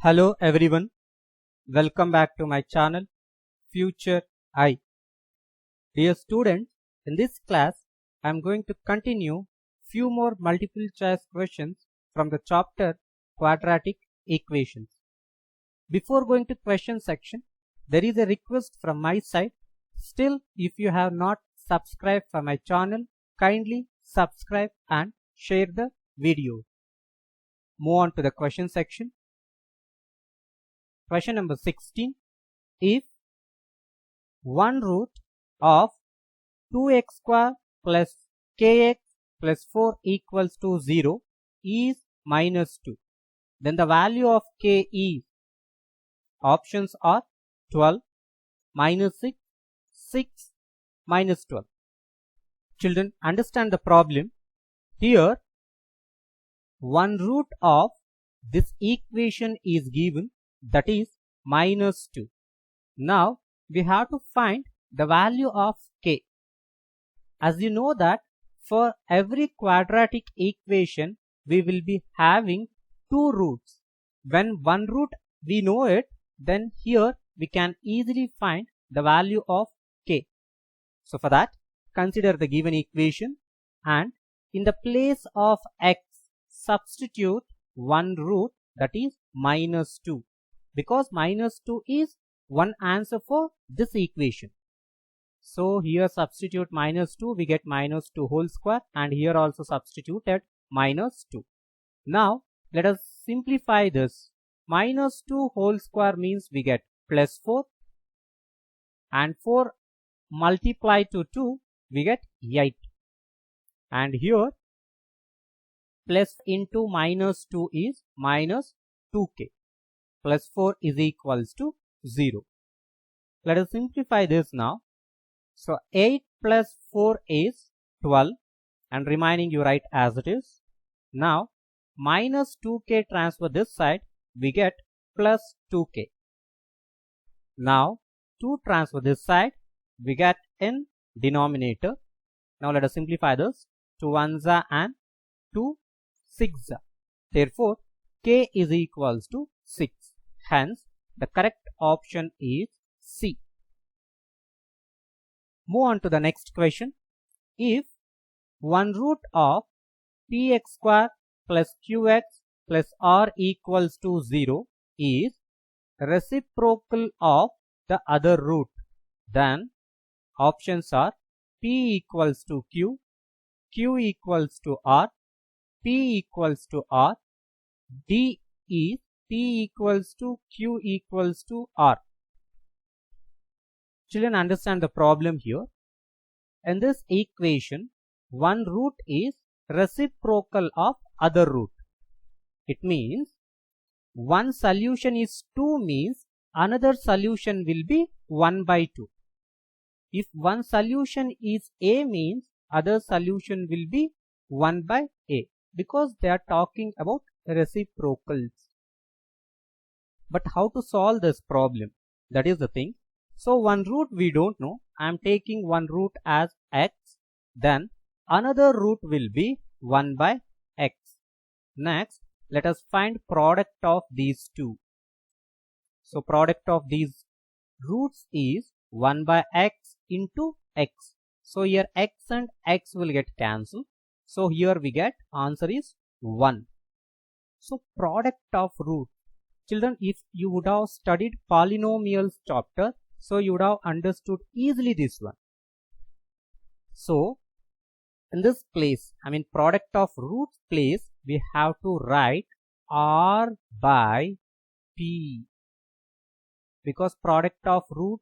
Hello everyone, welcome back to my channel Future I. Dear students, in this class I am going to continue few more multiple choice questions from the chapter Quadratic Equations. Before going to question section, there is a request from my side. Still, if you have not subscribed for my channel, kindly subscribe and share the video. Move on to the question section. Question number 16. If 1 root of 2x square plus kx plus 4 equals to 0 is minus 2, then the value of k is, options are 12, minus 6, 6, minus 12. Children, understand the problem. Here 1 root of this equation is given, that is minus 2. Now we have to find the value of k. As you know that for every quadratic equation we will be having two roots. When one root we know it, then here we can easily find the value of k. So for that, consider the given equation and in the place of x substitute one root, that is minus 2. Because minus 2 is one answer for this equation. So here substitute minus 2, we get minus 2 whole square, and here also substituted minus 2. Now let us simplify this. Minus 2 whole square means we get plus 4, and 4 multiplied to 2 we get 8. And here plus into minus 2 is minus 2k. Plus 4 is equals to 0. Let us simplify this now. So 8 plus 4 is 12, and remaining you write as it is. Now minus 2k transfer this side, we get plus 2k. Now 2 transfer this side, we get in denominator. Now let us simplify this. 2 ones are and 2 6. Therefore k is equals to 6. Hence, the correct option is C. Move on to the next question. If 1 root of px square plus qx plus r equals to 0 is reciprocal of the other root, then options are p equals to q, q equals to r, p equals to r, d is p equals to q equals to r. Children, understand the problem here. In this equation, one root is reciprocal of other root. It means one solution is 2 means another solution will be 1 by 2. If one solution is a means other solution will be 1 by a, because they are talking about reciprocals. But how to solve this problem? That is the thing. So one root we don't know. I am taking one root as x. Then another root will be 1 by x. Next, let us find product of these two. So product of these roots is 1 by x into x. So here x and x will get cancelled. So here we get answer is 1. So product of root. Children, if you would have studied polynomials chapter, so you would have understood easily this one. So in this place, I mean product of roots place, we have to write r by p, because product of root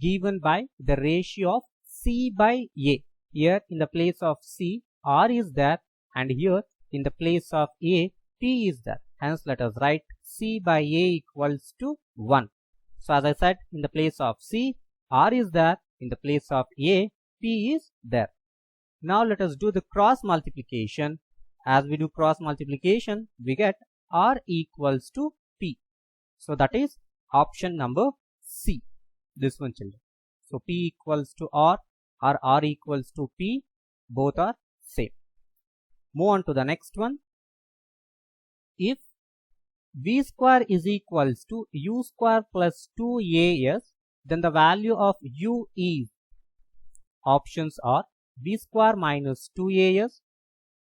given by the ratio of c by a. Here in the place of c, r is there, and here in the place of a, p is there. Hence let us write c by a equals to 1. So as I said, in the place of c, r is there, in the place of a, p is there. Now let us do the cross multiplication. As we do cross multiplication, we get r equals to p. So that is option number C. This one, children. So p equals to r or r equals to p, both are same. Move on to the next one. If v square is equals to u square plus 2as, then the value of u is, options are v square minus 2as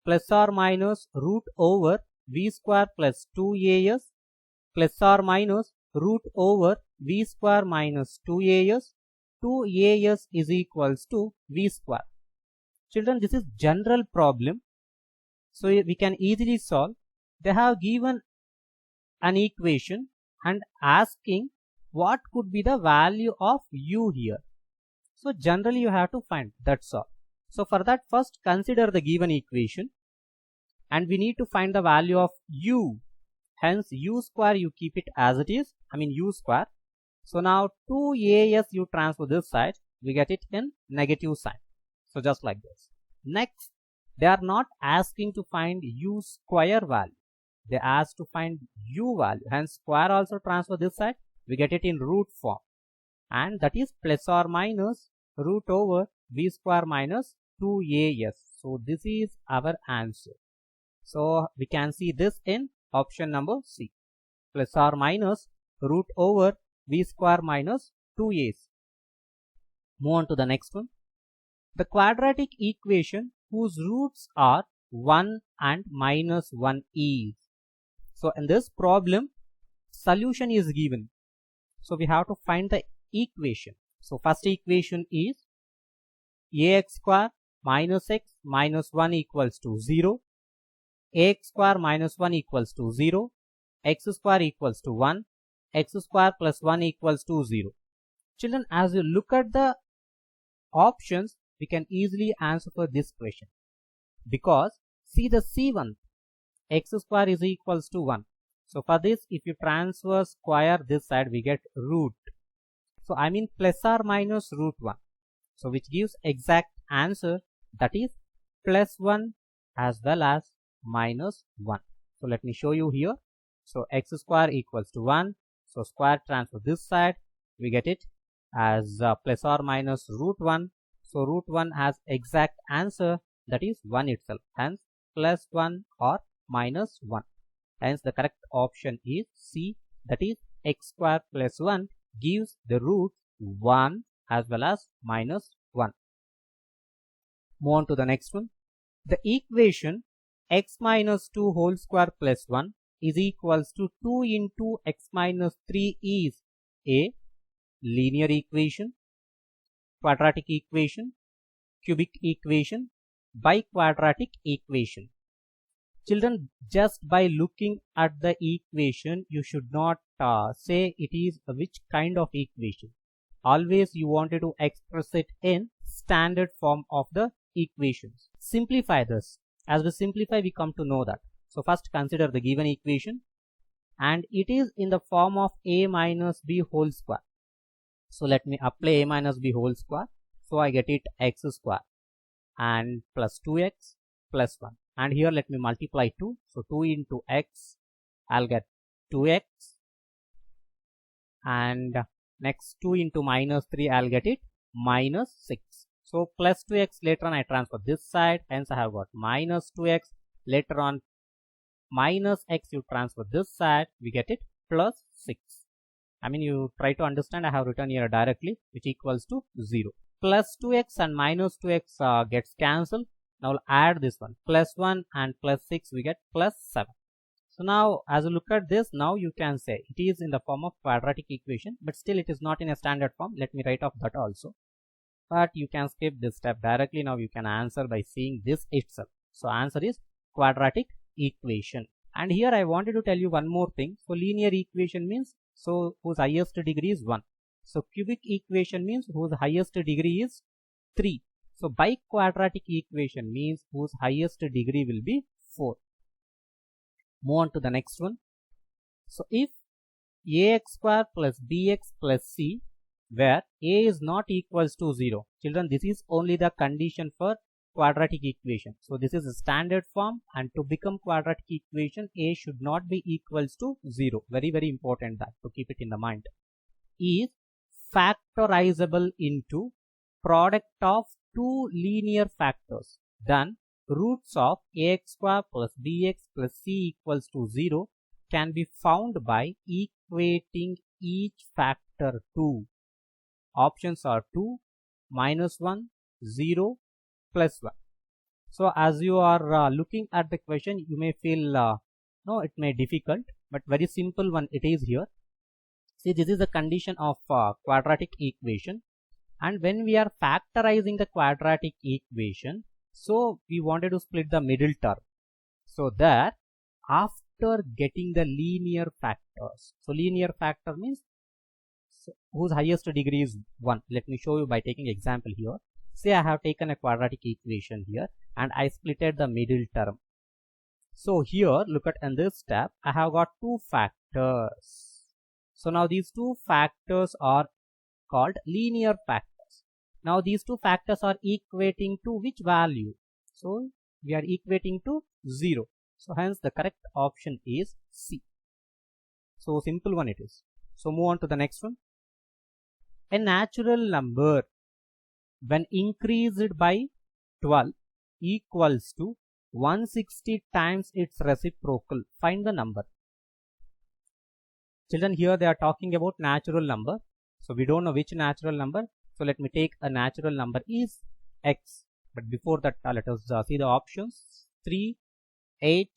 plus or minus root over v square plus 2as plus or minus root over v square minus 2as. 2as is equals to v square. Children, this is general problem, so we can easily solve. They have given an equation and asking what could be the value of u here. So generally you have to find, that's all. So for that, first consider the given equation and we need to find the value of u. Hence u square you keep it as it is, u square. So now 2as you transfer this side, we get it in negative sign. So just like this. Next, they are not asking to find u square value. They ask to find u value. Hence square also transfer this side, we get it in root form. And that is plus or minus root over v square minus 2as. So this is our answer. So we can see this in option number C. Plus or minus root over v square minus 2as. Move on to the next one. The quadratic equation whose roots are 1 and minus 1 is. So in this problem, solution is given. So we have to find the equation. So first equation is ax square minus x minus 1 equals to 0. Ax square minus 1 equals to 0. X square equals to 1. X square plus 1 equals to 0. Children, as you look at the options, we can easily answer for this question. Because see the C1, x square is equals to 1. So for this, if you transfer square this side, we get root. So plus or minus root 1. So which gives exact answer, that is plus 1 as well as minus 1. So let me show you here. So x square equals to 1. So square transfer this side, we get it as plus or minus root 1. So root 1 has exact answer, that is 1 itself. Hence plus 1 or minus 1. Hence the correct option is C, that is x square plus 1 gives the root 1 as well as minus 1. Move on to the next one. The equation x minus 2 whole square plus 1 is equals to 2 into x minus 3 is a linear equation, quadratic equation, cubic equation, biquadratic equation. Children, just by looking at the equation, you should not say it is which kind of equation. Always you wanted to express it in standard form of the equations. Simplify this. As we simplify, we come to know that. So first consider the given equation and it is in the form of a minus b whole square. So let me apply a minus b whole square. So I get it x square and plus 2x plus 1. And here let me multiply 2. So 2 into x, I'll get 2x. And next 2 into minus 3, I'll get it minus 6. So plus 2x, later on I transfer this side. Hence I have got minus 2x. Later on minus x, you transfer this side. We get it plus 6. You try to understand, I have written here directly, which equals to 0. Plus 2x and minus 2x gets cancelled. Now we'll add this one. Plus 1 and plus 6, we get plus 7. So now as you look at this, now you can say it is in the form of quadratic equation, but still it is not in a standard form. Let me write off that also. But you can skip this step directly. Now you can answer by seeing this itself. So answer is quadratic equation. And here I wanted to tell you one more thing. So linear equation means whose highest degree is 1. So cubic equation means whose highest degree is 3. So biquadratic equation means whose highest degree will be 4. Move on to the next one. So if ax square plus bx plus c, where a is not equals to 0. Children, this is only the condition for quadratic equation. So this is a standard form, and to become quadratic equation, a should not be equals to 0. Very, very important that to keep it in the mind. Is factorizable into product of two linear factors. Then roots of ax square plus bx plus c equals to 0 can be found by equating each factor to. Options are 2, -1, 0, +1. So as you are looking at the question, you may feel no, it may difficult, but very simple one it is here. See, this is the condition of quadratic equation, and when we are factorizing the quadratic equation, so we wanted to split the middle term. So there, after getting the linear factors, so linear factor means whose highest degree is 1. Let me show you by taking example here. Say I have taken a quadratic equation here and I splitted the middle term. So here, look at in this step, I have got two factors. So now these two factors are called linear factors. Now these two factors are equating to which value? So we are equating to 0. So hence the correct option is C. So simple one it is. So move on to the next one. A natural number when increased by 12 equals to 160 times its reciprocal. Find the number. Children, here they are talking about natural number. So we don't know which natural number. So let me take a natural number is x. But before that, let us see the options. 3, 8,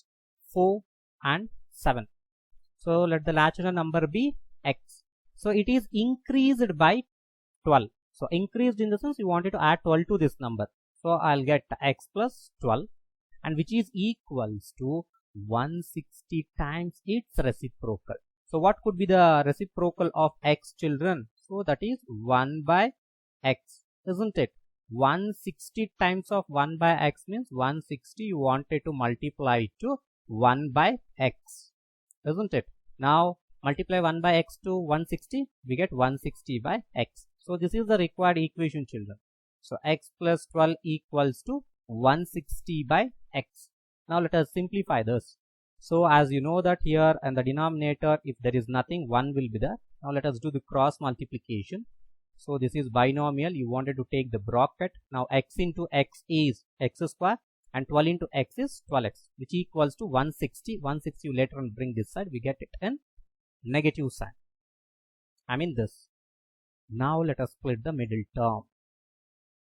4 and 7. So let the natural number be x. So it is increased by 12. So increased in the sense you wanted to add 12 to this number. So I'll get x plus 12, and which is equals to 160 times its reciprocal. So what could be the reciprocal of x, children? So that is 1 by x, isn't it? 160 times of 1 by x means 160 you wanted to multiply to 1 by x, isn't it? Now multiply 1 by x to 160, we get 160 by x. So this is the required equation, children. So x plus 12 equals to 160 by x. Now let us simplify this. So as you know that here in the denominator, if there is nothing, 1 will be there. Now let us do the cross multiplication. So this is binomial. You wanted to take the bracket. Now x into x is x square and 12 into x is 12x, which equals to 160. 160 you later on bring this side. We get it in negative sign. I mean this. Now let us split the middle term.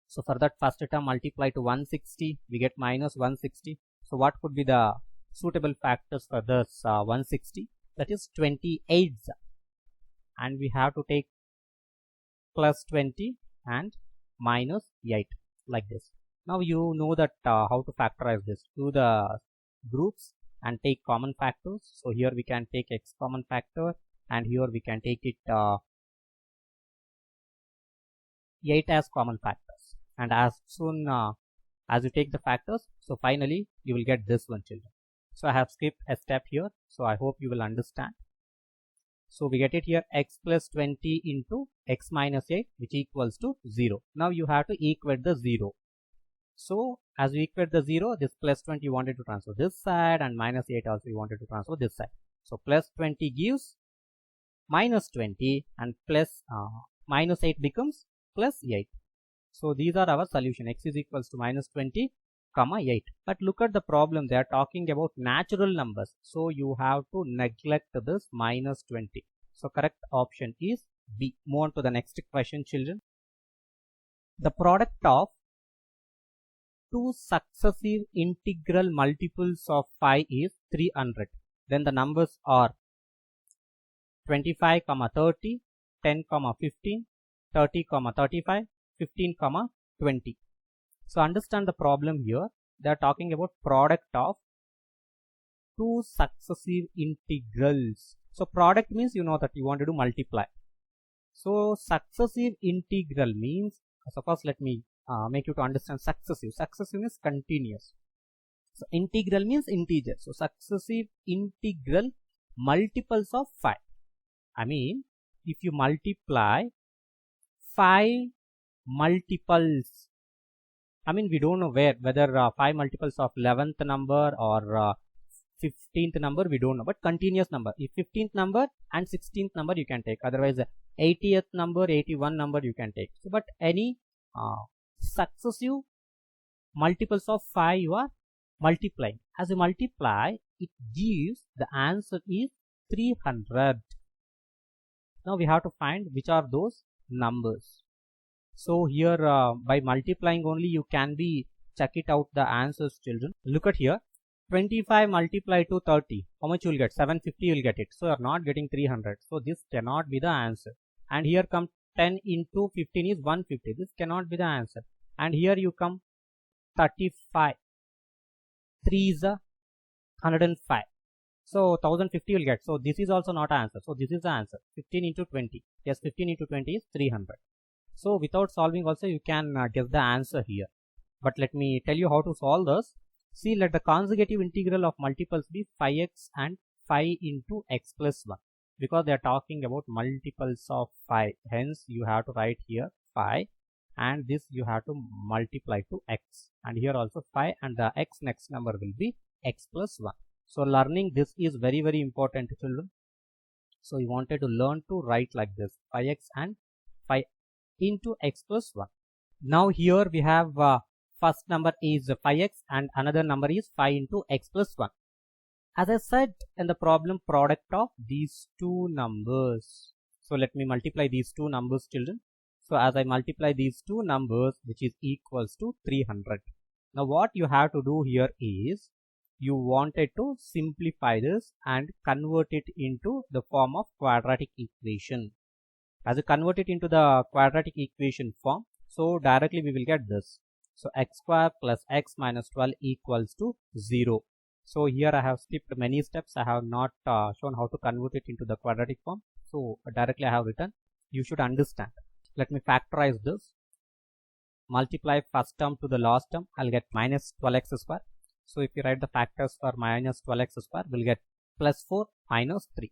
So for that first term multiply to 160, we get minus 160. So what could be the suitable factors for this 160? That is 28, and we have to take plus 20 and minus 8 like this. Now you know that how to factorize this. Do the groups and take common factors. So here we can take x common factor, and here we can take it 8 as common factors. And as soon as you take the factors, so finally you will get this one, children. So I have skipped a step here, so I hope you will understand. So we get it here x plus 20 into x minus 8, which equals to 0. Now you have to equate the 0. So as you equate the 0, this plus 20 you wanted to transfer this side, and minus 8 also you wanted to transfer this side. So plus 20 gives minus 20, and plus minus 8 becomes plus 8. So these are our solution. X is equals to minus 20, comma 8. But look at the problem. They are talking about natural numbers. So you have to neglect this minus 20. So correct option is B. Move on to the next question, children. The product of two successive integral multiples of 5 is 300. Then the numbers are 25, 30, 10, 15, 30, 35, 15, 20. So understand the problem here. They are talking about product of two successive integrals. So product means you know that you want to do multiply. So successive integral means, so first let me make you to understand successive. Successive means continuous. So integral means integer. So successive integral multiples of 5. I mean, if you multiply 5 multiples, I mean we don't know whether 5 multiples of 11th number or 15th number, we don't know, but continuous number. If 15th number and 16th number you can take, otherwise 80th number, 81 number you can take. So but any successive multiples of 5 you are multiplying. As you multiply, it gives the answer is 300. Now we have to find which are those numbers. So here by multiplying only you can be check it out the answers, children. Look at here, 25 multiplied to 30, how much you will get? 750 you will get it. So you are not getting 300, so this cannot be the answer. And here come 10 into 15 is 150, this cannot be the answer. And here you come 35, 3 is a 105, so 1050 will get. So this is also not answer, so this is the answer. 15 into 20, yes, 15 into 20 is 300. So without solving also you can guess the answer here. But let me tell you how to solve this. See, let the consecutive integral of multiples be 5x and 5 into x plus 1, because they are talking about multiples of 5. Hence you have to write here 5 and this you have to multiply to x, and here also 5 and the x next number will be x plus 1. So learning this is very important, children. So you wanted to learn to write like this, 5x and 5 into x plus 1. Now here we have first number is 5x and another number is 5 into x plus 1. As I said in the problem, product of these two numbers. So let me multiply these two numbers, children. So as I multiply these two numbers, which is equals to 300. Now what you have to do here is, you wanted to simplify this and convert it into the form of quadratic equation. As you convert it into the quadratic equation form, so directly we will get this. So x square plus x minus 12 equals to 0. So here I have skipped many steps. I have not shown how to convert it into the quadratic form. So directly I have written. You should understand. Let me factorize this. Multiply first term to the last term. I'll get minus 12x square. So if you write the factors for minus 12x square, we'll get plus 4 minus 3.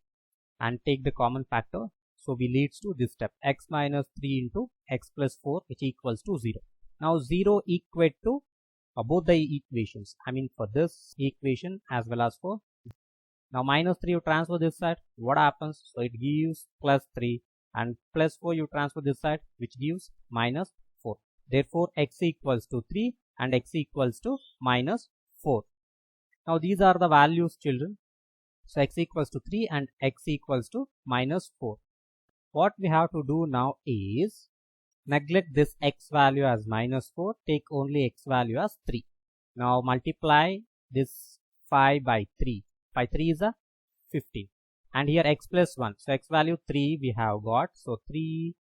And take the common factor. So we leads to this step, x minus 3 into x plus 4, which equals to 0. Now 0 equate to both the equations. I mean for this equation as well as for. Now minus 3 you transfer this side, what happens? So it gives plus 3, and plus 4 you transfer this side, which gives minus 4. Therefore x equals to 3 and x equals to minus 4. Now these are the values, children. So x equals to 3 and x equals to minus 4. What we have to do now is neglect this x value as minus 4, take only x value as 3. Now multiply this 5 by 3. 5 3 is a 15. And here x plus 1. So x value 3 we have got. So 3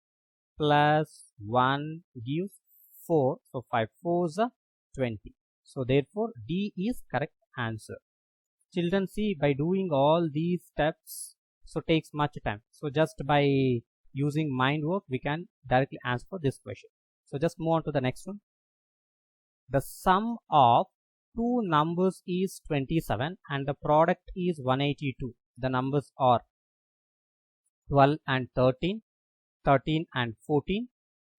plus 1 gives 4. So 5 4 is a 20. So therefore D is correct answer. Children, see, by doing all these steps, so takes much time. So just by using mind work, we can directly answer for this question. So just move on to the next one. The sum of two numbers is 27 and the product is 182. The numbers are 12 and 13, 13 and 14,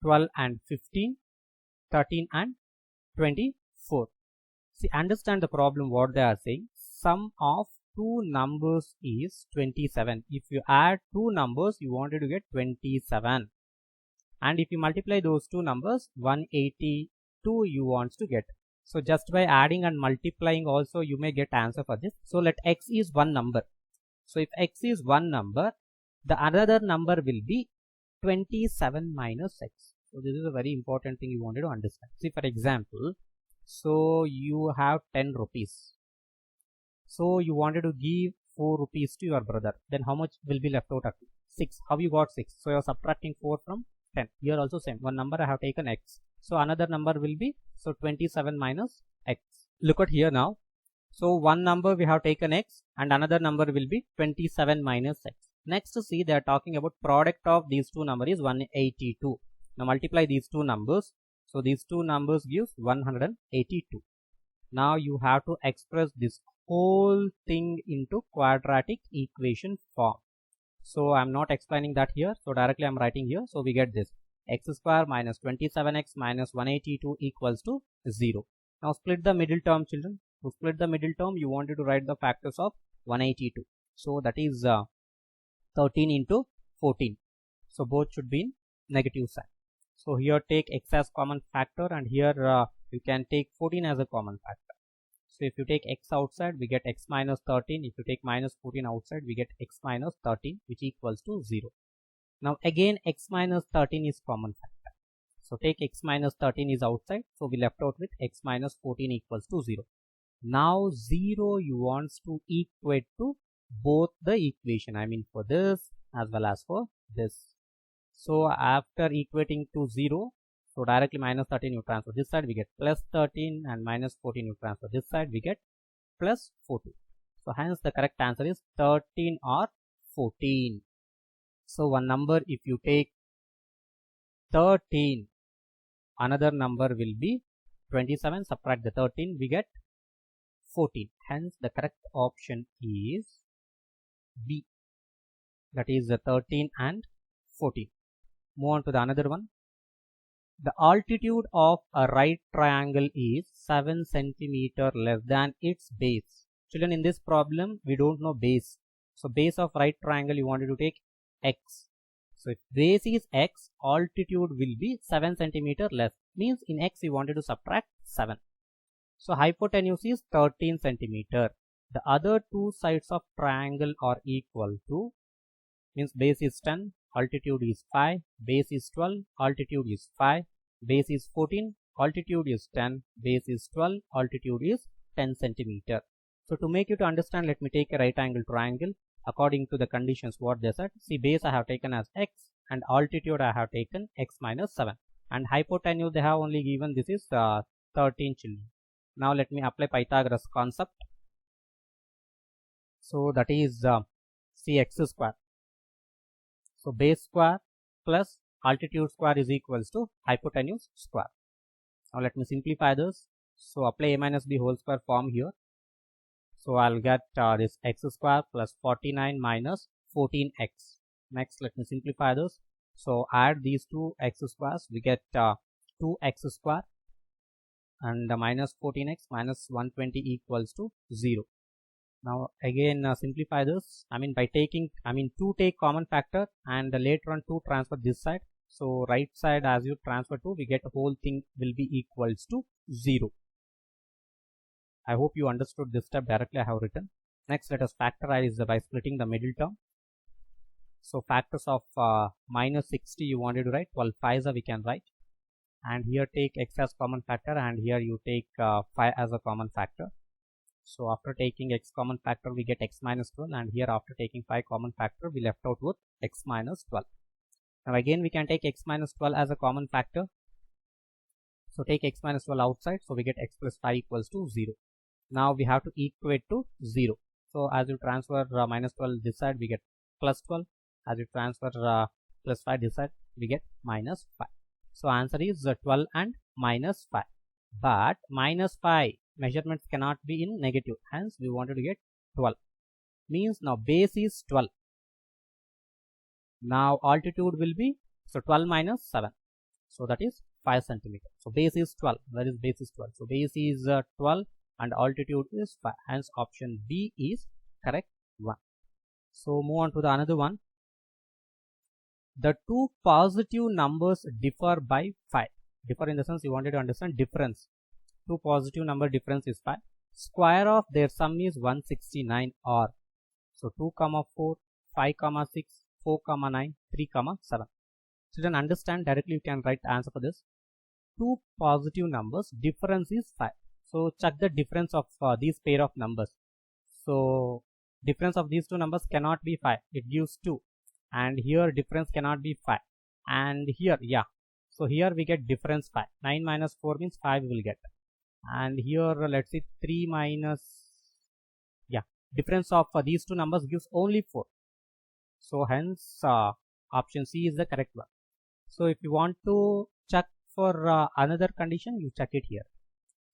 12 and 15, 13 and 24. See, understand the problem what they are saying. Sum of two numbers is 27. If you add two numbers, you wanted to get 27. And if you multiply those two numbers, 182 you want to get. So just by adding and multiplying also you may get answer for this. So let x is one number. So if x is one number, the another number will be 27 minus x. So this is a very important thing you wanted to understand. See, for example, so you have 10 rupees. So you wanted to give 4 rupees to your brother. Then how much will be left out of it? 6. How you got 6? So you are subtracting 4 from 10. Here also same. One number I have taken x. So another number will be, so 27 minus x. Look at here now. So one number we have taken x and another number will be 27 minus x. Next to see, they are talking about product of these two numbers is 182. Now multiply these two numbers. So these two numbers gives 182. Now you have to express this whole thing into quadratic equation form. So I'm not explaining that here. So directly I'm writing here. So we get this x square minus 27x minus 182 equals to 0. Now split the middle term, children. To split the middle term, you wanted to write the factors of 182. So that is 13 into 14. So both should be in negative sign. So here take x as common factor and here you can take 14 as a common factor. So if you take x outside, we get x minus 13. If you take minus 14 outside, we get x minus 13, which equals to 0. Now again, x minus 13 is common factor. So take x minus 13 is outside. So we left out with x minus 14 equals to 0. Now 0 you wants to equate to both the equation. I mean for this as well as for this. So after equating to 0, so directly minus 13 you transfer this side, we get plus 13, and minus 14 you transfer this side, we get plus 14. So hence the correct answer is 13 or 14. So one number, if you take 13, another number will be 27, subtract the 13, we get 14. Hence the correct option is B, that is the 13 and 14. Move on to the another one. The altitude of a right triangle is 7 centimeter less than its base. Children, in this problem we don't know base. So base of right triangle you wanted to take x. So if base is x, altitude will be 7 centimeter less. Means in x you wanted to subtract 7. So hypotenuse is 13 centimeter. The other two sides of triangle are equal to, means base is 10, altitude is 5, base is 12, altitude is 5, base is 14, altitude is 10, base is 12, altitude is 10 centimeter. So to make you to understand, let me take a right angle triangle according to the conditions what they said. See, base I have taken as x and altitude I have taken x minus 7, and hypotenuse they have only given this is 13 children. Now let me apply Pythagoras concept. So that is see x square. So base square plus altitude square is equals to hypotenuse square. Now let me simplify this. So apply a minus b whole square form here. So I'll get this x square plus 49 minus 14x. Next let me simplify this. So add these two x squares, we get 2x square, and minus 14x minus 120 equals to 0. Now again simplify this. I mean by taking, 2 take common factor, and later on 2 transfer this side. So right side as you transfer 2, we get the whole thing will be equals to 0. I hope you understood this step. Directly I have written. Next let us factorize by splitting the middle term. So factors of minus 60 you wanted to write, 12 5s we can write, and here take x as common factor, and here you take 5 as a common factor. So after taking x common factor we get x minus 12, and here after taking 5 common factor we left out with x minus 12. Now again we can take x minus 12 as a common factor. So take x minus 12 outside, so we get x plus 5 equals to 0. Now we have to equate to 0. So as you transfer minus 12 this side, we get plus 12. As you transfer plus 5 this side, we get minus 5. So answer is 12 and minus 5. But minus 5 measurements cannot be in negative. Hence we wanted to get 12. Means now base is 12. Now altitude will be, so 12 minus 7. So that is 5 centimeter. So base is 12. That is base is 12. So base is 12 and altitude is 5. Hence option B is correct one. So move on to the another one. The two positive numbers differ by 5. Differ in the sense you wanted to understand difference. Two positive number difference is 5. Square of their sum is 169 or. So 2, 4, 5, 6, 4, 9, 3, 7. Children, understand directly you can write answer for this. Two positive numbers, difference is 5. So check the difference of these pair of numbers. So difference of these two numbers cannot be 5. It gives 2. And here difference cannot be 5. And here, yeah. So here we get difference 5. 9 minus 4 means 5 we will get. And here let's see 3 minus, yeah. Difference of these two numbers gives only 4. So hence option C is the correct one. So if you want to check for another condition, you check it here.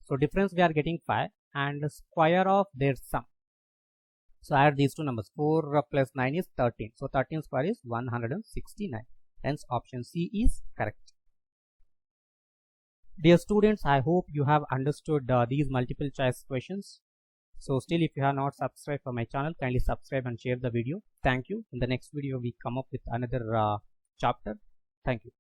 So difference we are getting 5 and square of their sum. So add these two numbers. 4 plus 9 is 13. So 13 square is 169. Hence option C is correct. Dear students, I hope you have understood these multiple choice questions. So still if you have not subscribed for my channel, kindly subscribe and share the video. Thank you. In the next video we come up with another chapter. Thank you.